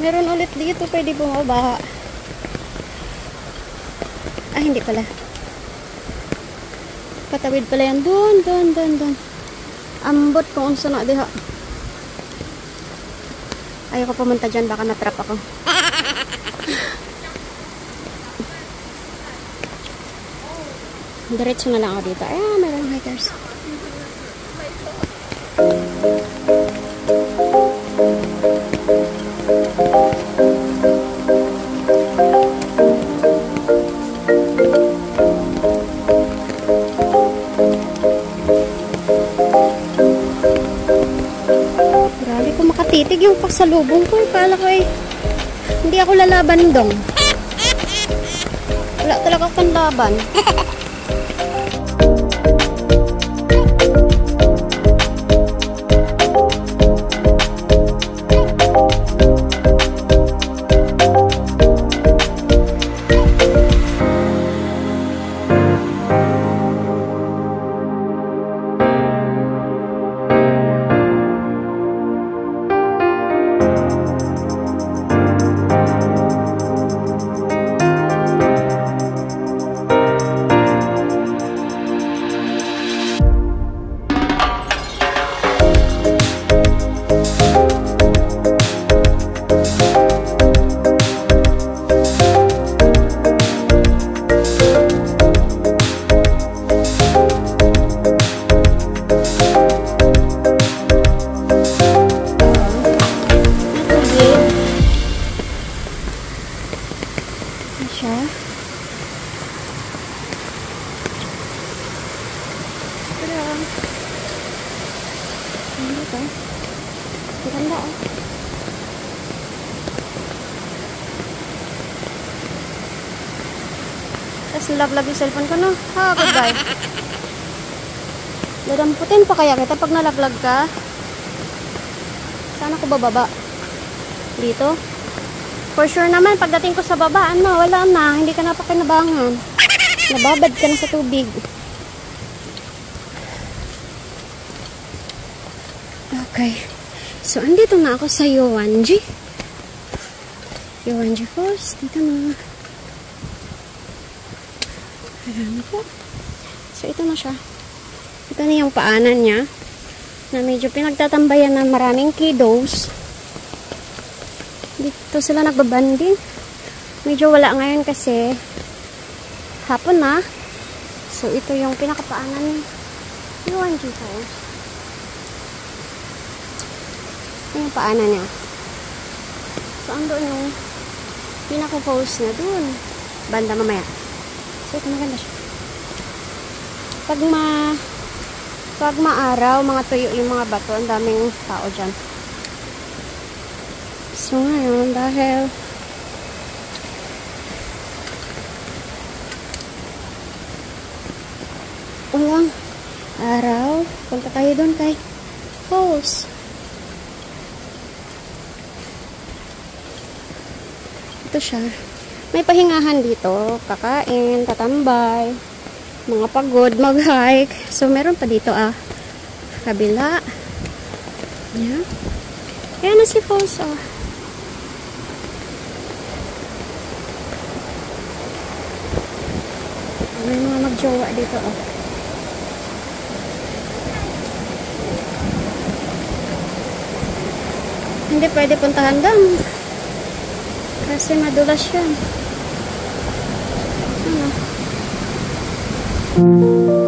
Meron ulit dito. Pwede bumaba. Ah, hindi pala. Patawid pala yan. Doon. Ambot kung unsa na diha. Ayoko pumunta dyan. Baka natrap ako. Diretso na lang ako dito. Ayan, mayroong hikers. Grabe ko makatitig yung pasalubong ko. Kala ko hindi ako lalaban dong. Wala talaga akong laban. Ganda oh. Tapos nalaglag yung cellphone ko no. Ha, goodbye. Dadamputin pa kaya kita pag nalaglag ka. Saan ako bababa? Dito? For sure naman, pagdating ko sa baba, wala na. Hindi ka na pakinabangan. Nababad ka na sa tubig. Okay. So, andito na ako sa Yowanji. Yowanji Falls. Dito na. Ayan po. So, ito na siya. Ito na yung paanan niya. Na medyo pinagtatambayan ng maraming kiddos. Dito sila nagbabanding. Medyo wala ngayon kasi hapon na. So, ito yung pinakapaanan ni Yowanji Falls. Yung paanan niya. So, andoon yung pinaka-falls na dun. Banda mamaya. So, ito maganda siya. Pag maaraw, mga tuyo yung mga bato, ang daming tao dyan. So, ngayon, dahil walang araw, punta tayo dun kay falls. Ito siya. May pahingahan dito. Kakain, tatambay, mga pagod, mag-hike. So, meron pa dito kabila. Yan. Ayan na si falls May mga magjowa dito Hindi pwede puntahan doon. Kasi madulas yan. Ano?